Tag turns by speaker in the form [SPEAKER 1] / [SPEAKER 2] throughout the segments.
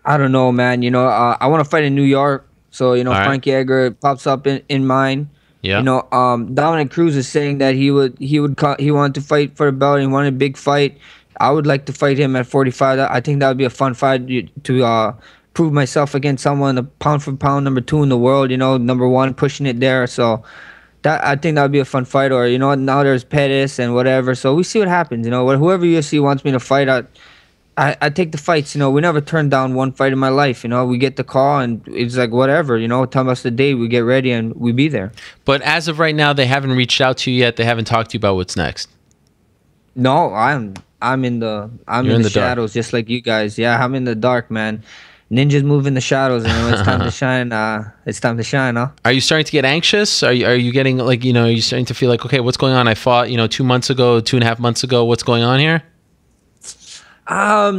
[SPEAKER 1] I don't know, man. I want to fight in New York. So,
[SPEAKER 2] All right.
[SPEAKER 1] Frankie Edgar pops up in mine.
[SPEAKER 2] Yeah.
[SPEAKER 1] Dominic Cruz is saying that he wanted to fight for the belt. He wanted a big fight. I would like to fight him at 45. I think that would be a fun fight to prove myself against someone, a pound for pound number 2 in the world. Number 1 pushing it there. So that I think that would be a fun fight. Or now there's Pettis and whatever. So we see what happens. Whoever UFC wants me to fight, I take the fights. We never turned down one fight in my life. We get the call and it's like whatever. Tell us the day, we get ready and we be there.
[SPEAKER 2] But as of right now, they haven't reached out to you yet. They haven't talked to you about what's next.
[SPEAKER 1] No, I'm in the shadows, just like you guys. Yeah, I'm in the dark, man. Ninjas move in the shadows, and it's time to shine. It's time to shine, huh?
[SPEAKER 2] Are you starting to get anxious? Are you getting like are you starting to feel like, okay, what's going on? I fought 2 months ago, 2.5 months ago. What's going on here?
[SPEAKER 1] A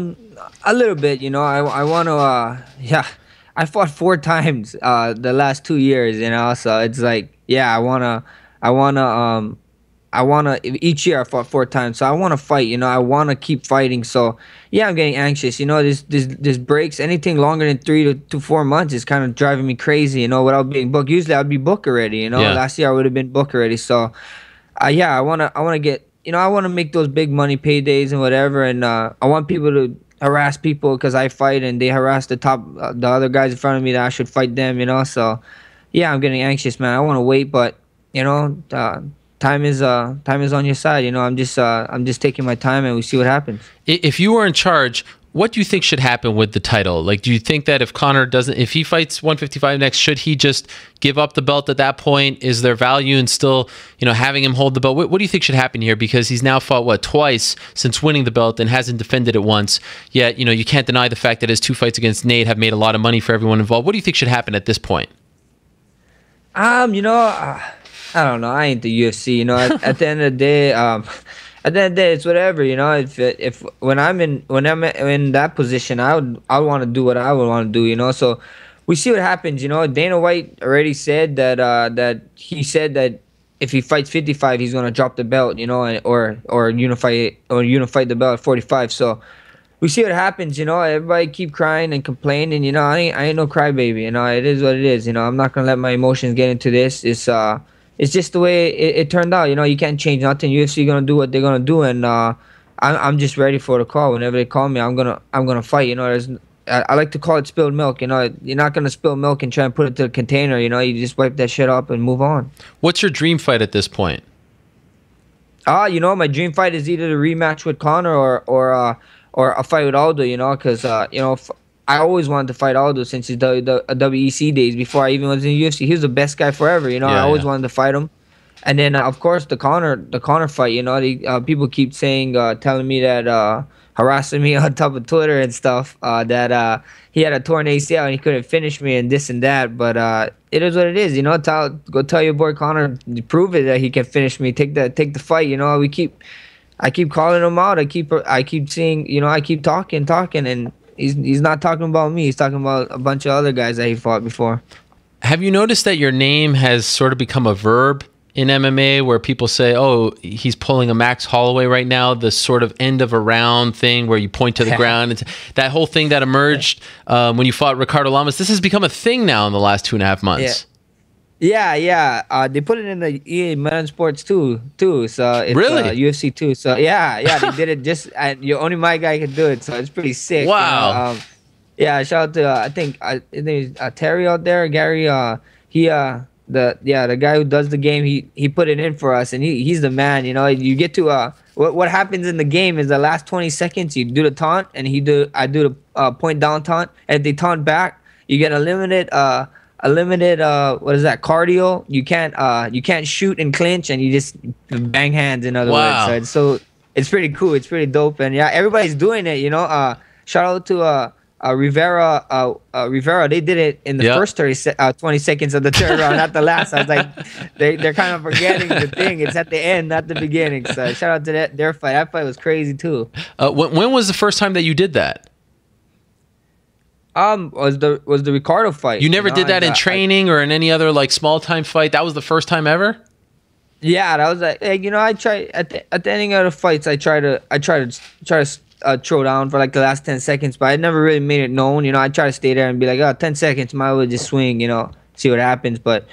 [SPEAKER 1] little bit. I want to. Yeah, I fought 4 times the last 2 years. So it's like, yeah, I wanna. Each year I fought 4 times, so I wanna fight. I wanna keep fighting. So yeah, I'm getting anxious. This breaks. Anything longer than 3 to 4 months is kind of driving me crazy. Without being booked. Usually I'd be booked already.
[SPEAKER 2] Yeah.
[SPEAKER 1] Last year I would have been booked already. So, yeah, I wanna get. I wanna make those big money paydays and whatever. And I want people to harass people because I fight, and they harass the other guys in front of me that I should fight them. So yeah, I'm getting anxious, man. I want to wait, but time is on your side. I'm just taking my time, and we see what happens.
[SPEAKER 2] If you were in charge, what do you think should happen with the title? Like, do you think that if he fights 155 next, should he just give up the belt at that point? Is there value in still, having him hold the belt? What do you think should happen here? Because he's now fought, twice since winning the belt and hasn't defended it once. Yet, you can't deny the fact that his 2 fights against Nate have made a lot of money for everyone involved. What do you think should happen at this point?
[SPEAKER 1] I don't know. I ain't the UFC. At the end of the day, it's whatever. If when I'm in that position, I want to do what I would want to do. So we see what happens. Dana White already said that he said that if he fights 55, he's gonna drop the belt. Or unify the belt at 45. So we see what happens. Everybody keep crying and complaining. I ain't no crybaby. It is what it is. I'm not gonna let my emotions get into this. It's just the way it turned out. You can't change nothing. UFC gonna do what they're gonna do, and I'm just ready for the call. Whenever they call me, I'm gonna fight. I like to call it spilled milk. You're not gonna spill milk and try and put it to the container. You just wipe that shit up and move on.
[SPEAKER 2] What's your dream fight at this point?
[SPEAKER 1] My dream fight is either the rematch with Conor or a fight with Aldo. Because I always wanted to fight Aldo since his WEC days before I even was in the UFC. He was the best guy forever. I always wanted to fight him. And then of course the Conor fight. People keep saying, telling me that harassing me on top of Twitter and stuff. That he had a torn ACL and he couldn't finish me and this and that. But it is what it is. Go tell your boy Conor, prove it that he can finish me. Take the fight. I keep calling him out. I keep seeing. I keep talking, and he's not talking about me. He's talking about a bunch of other guys that he fought before.
[SPEAKER 2] Have you noticed that your name has sort of become a verb in MMA, where people say, "Oh, he's pulling a Max Holloway right now"? The sort of end of a round thing where you point to the ground. It's that whole thing that emerged when you fought Ricardo Lamas. This has become a thing now in the last 2.5 months.
[SPEAKER 1] Yeah. They put it in the EA Modern Sports too. So it's
[SPEAKER 2] Really?
[SPEAKER 1] UFC 2. So yeah, they did it just. Only my guy could do it. So it's pretty sick.
[SPEAKER 2] Wow.
[SPEAKER 1] Yeah, shout out to I think his name is Terry out there. Gary. The guy who does the game. He put it in for us, and he's the man. You get to what happens in the game is the last 20 seconds. You do the taunt, and I do the point down taunt, and if they taunt back, you get a limited what is that, cardio. You can't shoot and clinch, and you just bang hands, in other words. So it's pretty cool. It's pretty dope, and yeah, everybody's doing it. Shout out to Rivera. They did it in the first 20 seconds of the third round, not the last. I was like, they're kind of forgetting the thing. It's at the end, not the beginning. So shout out to their fight. That fight was crazy too.
[SPEAKER 2] When was the first time that you did that?
[SPEAKER 1] Was the Ricardo fight.
[SPEAKER 2] You never did that in training or in any other like small time fight? That was the first time ever?
[SPEAKER 1] Yeah, that was like I try at the ending of the fights. I try to throw down for like the last 10 seconds, but I never really made it known. You know, I try to stay there and be like, oh, 10 seconds, might as well just swing, you know, see what happens. But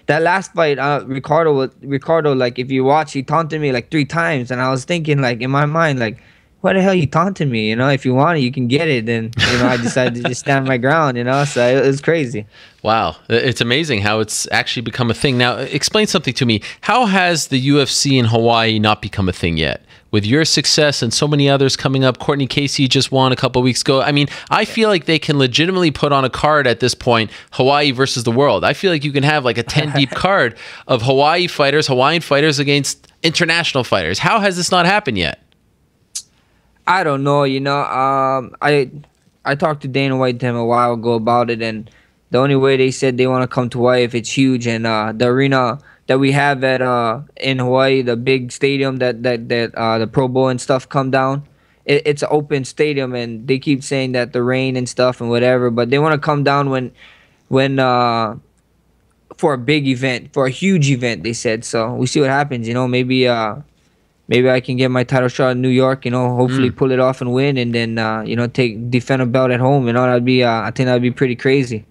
[SPEAKER 1] that last fight, Ricardo, like if you watch, he taunted me like 3 times, and I was thinking like in my mind, like, why the hell you taunting me? You know, if you want it, you can get it. And you know, I decided to just stand my ground. You know, so it was crazy.
[SPEAKER 2] Wow, it's amazing how it's actually become a thing. Now, explain something to me. How has the UFC in Hawaii not become a thing yet? With your success and so many others coming up, Courtney Casey just won a couple weeks ago. I mean, I feel like they can legitimately put on a card at this point, Hawaii versus the world. I feel like you can have like a 10-deep card of Hawaiian fighters against international fighters. How has this not happened yet?
[SPEAKER 1] I don't know. You know, I talked to Dana White a while ago about it, and the only way they said they want to come to Hawaii if it's huge, and the arena that we have at in Hawaii, the big stadium that the Pro Bowl and stuff come down. It's an open stadium, and they keep saying that the rain and stuff and whatever, but they want to come down when for a big event, for a huge event. They said so. We see what happens. You know, maybe I can get my title shot in New York. You know, hopefully pull it off and win, and then you know defend a belt at home. You know, that'd be I think that'd be pretty crazy.